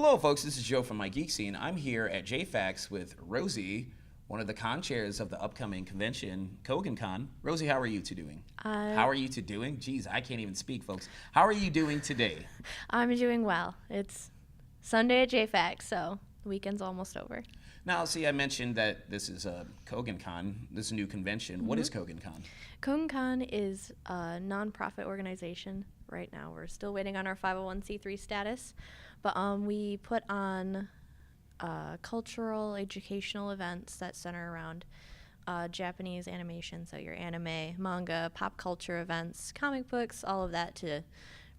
Hello, folks. This is Joe from MIGeekScene. I'm here at JFAX with Rosie, one of the con chairs of the upcoming convention, Kogan Con. Rosie, how are you two doing? How are you two doing? Jeez, I can't even speak, folks. How are you doing today? I'm doing well. It's Sunday at JFAX, so the weekend's almost over. Now, see, I mentioned that this is a Kogan Con, this new convention. What is Kogan Con? Kogan Con is a nonprofit organization right now. We're still waiting on our 501c3 status, but we put on cultural, educational events that center around Japanese animation, so your anime, manga, pop culture events, comic books, all of that to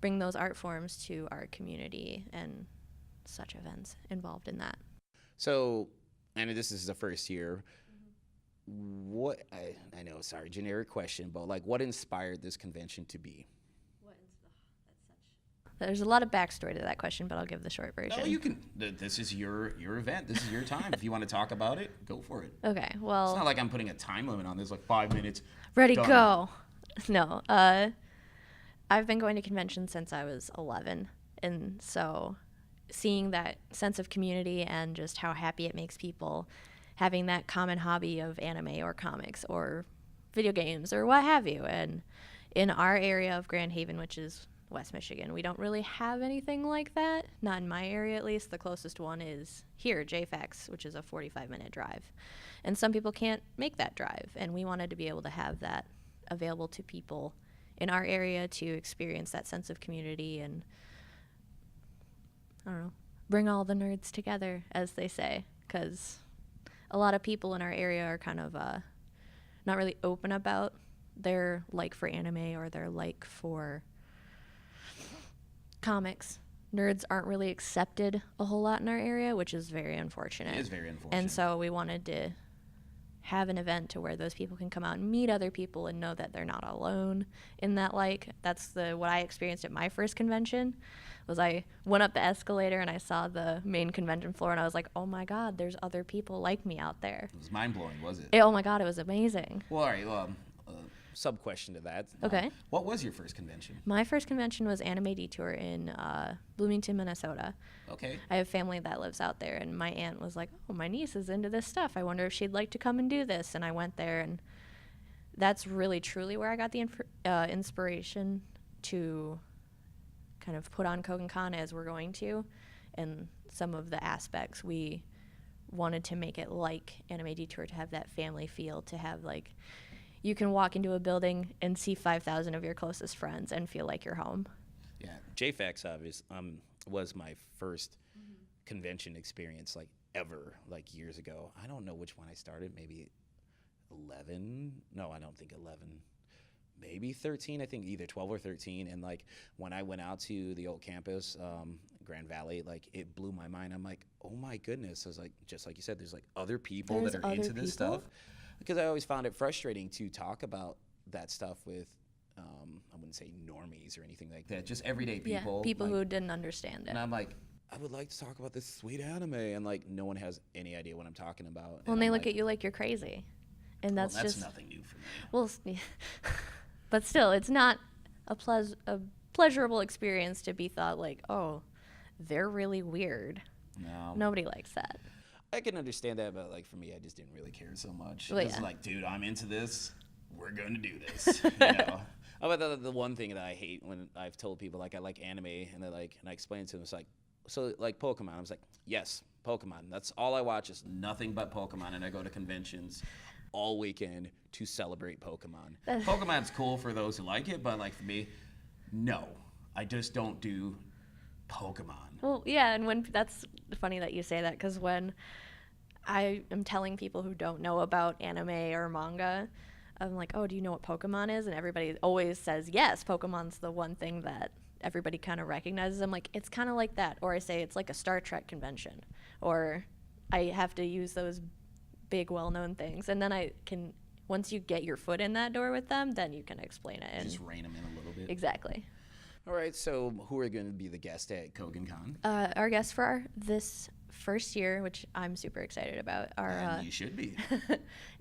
bring those art forms to our community and such events involved in that. So, I know this is the first year. What, I know, sorry, generic question, but like what inspired this convention to be? There's a lot of backstory to that question, but I'll give the short version. No, you can. This is your event. This is your time. If you want to talk about it, go for it. Okay, well. It's not like I'm putting a time limit on this, like 5 minutes. Ready, done. go. No, I've been going to conventions since I was 11, and so seeing that sense of community and just how happy it makes people having that common hobby of anime or comics or video games or what have you. And in our area of Grand Haven, which is West Michigan, we don't really have anything like that. Not in my area, at least. The closest one is here, JFAX, which is a 45-minute drive. And some people can't make that drive, and we wanted to be able to have that available to people in our area to experience that sense of community and, I don't know, bring all the nerds together, as they say, because a lot of people in our area are kind of not really open about their like for anime or their like for comics. Nerds aren't really accepted a whole lot in our area, which is very unfortunate. It is very unfortunate. And so we wanted to have an event to where those people can come out and meet other people and know that they're not alone in that like. That's what I experienced at my first convention. Was I went up the escalator and I saw the main convention floor and I was like, oh my God, there's other people like me out there. It was mind-blowing, was it? Oh my God, it was amazing. Well, all right, sub-question to that. Okay. What was your first convention? My first convention was Anime Detour in Bloomington, Minnesota. Okay. I have family that lives out there, and my aunt was like, oh, my niece is into this stuff. I wonder if she'd like to come and do this. And I went there, and that's really, truly where I got the inspiration to kind of put on Kogan Con as we're going to. And some of the aspects we wanted to make it like Anime Detour, to have that family feel, to have like, you can walk into a building and see 5,000 of your closest friends and feel like you're home. Yeah, JFAX was my first convention experience, like ever, like years ago. I don't know which one I started, maybe 11. No, I don't think 11. Maybe 13, I think either 12 or 13. And like when I went out to the old campus, Grand Valley, like it blew my mind. I'm like, oh my goodness. I was like, just like you said, there's like other people that are into this stuff. Because I always found it frustrating to talk about that stuff with, I wouldn't say normies or anything like that, just everyday people. Yeah, people like, who didn't understand it. And I'm like, I would like to talk about this sweet anime, and like no one has any idea what I'm talking about. Well, and they look at you like you're crazy, and that's just nothing new for me. Well, but still, it's not a pleasurable experience to be thought like, oh, they're really weird. No, nobody likes that. I can understand that, but like for me, I just didn't really care so much. Well, It's like, dude, I'm into this. We're going to do this. You know. But the one thing that I hate when I've told people like I like anime and they're like, and I explain to them, it's like, so like Pokemon. I was like, yes, Pokemon. That's all I watch is nothing but Pokemon, and I go to conventions all weekend to celebrate Pokemon. Pokemon's cool for those who like it, but like for me, no, I just don't do Pokemon. Well, yeah, and that's funny that you say that, because when I am telling people who don't know about anime or manga, I'm like, oh, do you know what Pokemon is? And everybody always says, yes, Pokemon's the one thing that everybody kind of recognizes. I'm like, it's kind of like that. Or I say it's like a Star Trek convention. Or I have to use those big, well-known things. And then I can, once you get your foot in that door with them, then you can explain it. And just rein them in a little bit. Exactly. All right, so who are going to be the guests at Kogan Con? Our guests for this first year, which I'm super excited about, you should be,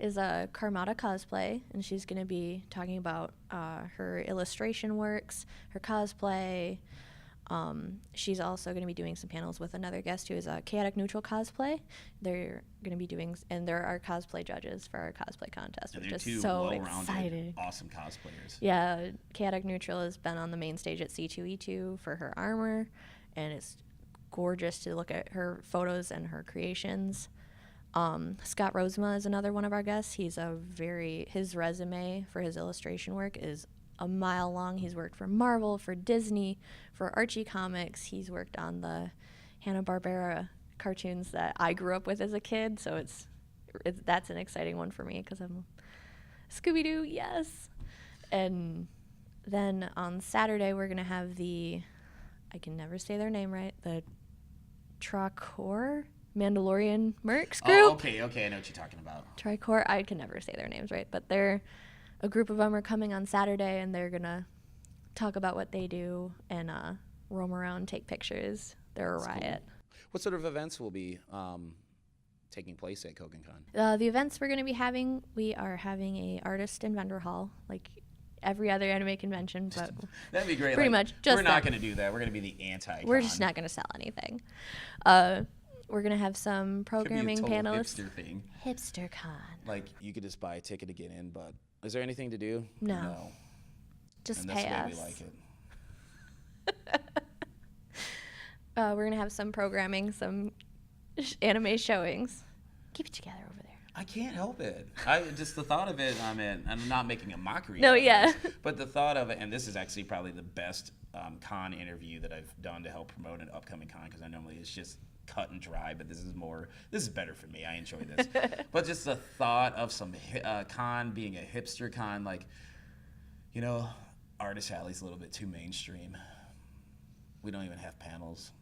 is Karmata Cosplay, and she's going to be talking about her illustration works, her cosplay, She's also going to be doing some panels with another guest who is a chaotic neutral cosplay. They're going to be doing, and there are cosplay judges for our cosplay contest, which is so exciting. Awesome cosplayers. Yeah, chaotic neutral has been on the main stage at C2E2 for her armor, and it's gorgeous to look at her photos and her creations. Scott Rosema is another one of our guests. His resume for his illustration work is a mile long. He's worked for Marvel, for Disney, for Archie Comics. He's worked on the Hanna-Barbera cartoons that I grew up with as a kid, so that's an exciting one for me because I'm Scooby-Doo, yes. And then on Saturday we're going to have I can never say their name right, the Tricor Mandalorian Mercs group. Oh, okay, I know what you're talking about. Tricor, I can never say their names right, but a group of them are coming on Saturday, and they're going to talk about what they do and roam around, take pictures. They're a riot. Cool. What sort of events will be taking place at Kogan Con? The events we're going to be having, we are having a artist and vendor hall, like every other anime convention, but that'd be great. Pretty much. Just we're not going to do that. We're going to be the anti-con. We're just not going to sell anything. We're going to have some programming panelists. Hipster thing. Hipster Con. Like, you could just buy a ticket to get in, but is there anything to do? No. Just and pay that's us. Why we like it. We're going to have some programming, some anime showings. Keep it together over there. I can't help it. Just the thought of it, I'm not making a mockery No, of yeah. this, but the thought of it, and this is actually probably the best con interview that I've done to help promote an upcoming con, because I normally it's just cut and dry, but this is better for me. I enjoy this. But just the thought of some con being a hipster con, like, Artist Alley's a little bit too mainstream. We don't even have panels.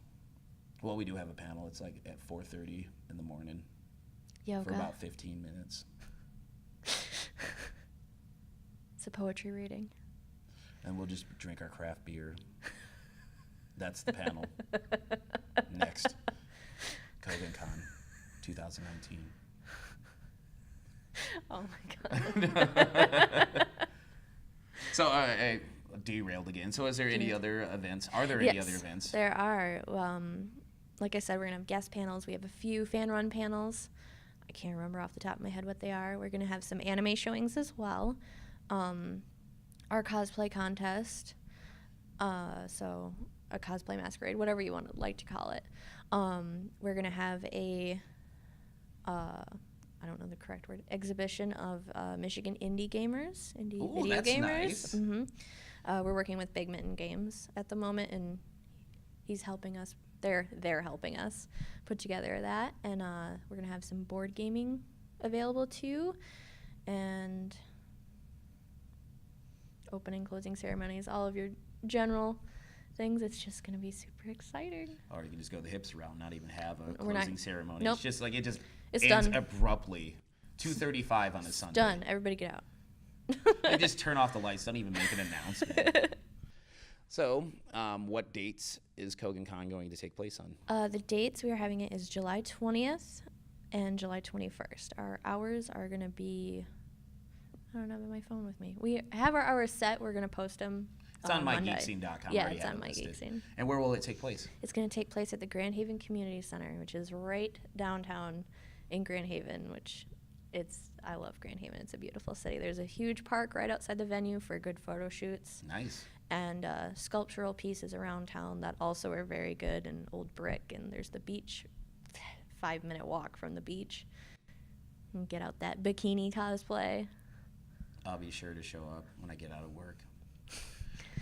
Well, we do have a panel. It's like at 4:30 in the morning. Yoga. For about 15 minutes. It's a poetry reading. And we'll just drink our craft beer. That's the panel. Next. Kogan Con 2019. Oh my God. So I derailed again. So is there any other events? Are there any other events? There are. Like I said, we're going to have guest panels. We have a few fan-run panels. I can't remember off the top of my head what they are. We're going to have some anime showings as well. Our cosplay contest. So a cosplay masquerade, whatever you want to like to call it. We're going to have I don't know the correct word, exhibition of Michigan indie gamers, video gamers. Nice. Mm-hmm. We're working with Big Mitten Games at the moment, and he's helping us. They're helping us put together that, and we're gonna have some board gaming available too, and opening, closing ceremonies, all of your general things. It's just gonna be super exciting. Or you can just go the hipster route and not even have a closing ceremony. Nope. It's just like it's ends done abruptly. 2:35 on a Sunday. Done. Everybody get out. They just turn off the lights. Don't even make an announcement. So, what dates is Kogan Con going to take place on? The dates we are having it is July 20th and July 21st. Our hours are going to be, I don't have my phone with me. We have our hours set. We're going to post them. It's on MIGeekScene.com. Yeah, it's on MIGeekScene. And where will it take place? It's going to take place at the Grand Haven Community Center, which is right downtown in Grand Haven, I love Grand Haven. It's a beautiful city. There's a huge park right outside the venue for good photo shoots. Nice. And sculptural pieces around town that also are very good, and old brick. And there's the beach, 5-minute walk from the beach. And get out that bikini cosplay. I'll be sure to show up when I get out of work.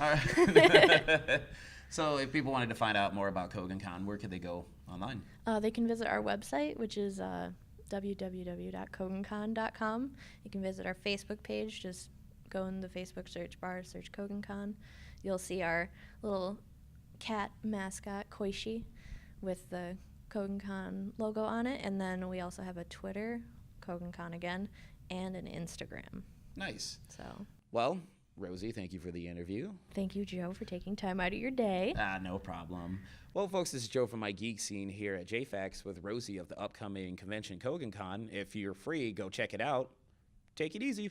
All right. So if people wanted to find out more about Kogan Con, where could they go online? They can visit our website, which is www.kogancon.com. You can visit our Facebook page. Just go in the Facebook search bar, search Kogan Con. You'll see our little cat mascot, Koishi, with the Kogan Con logo on it. And then we also have a Twitter, Kogan Con again, and an Instagram. Nice. So. Well, Rosie, thank you for the interview. Thank you, Joe, for taking time out of your day. No problem. Well, folks, this is Joe from MIGeekScene here at JFAX with Rosie of the upcoming convention Kogan Con. If you're free, go check it out. Take it easy.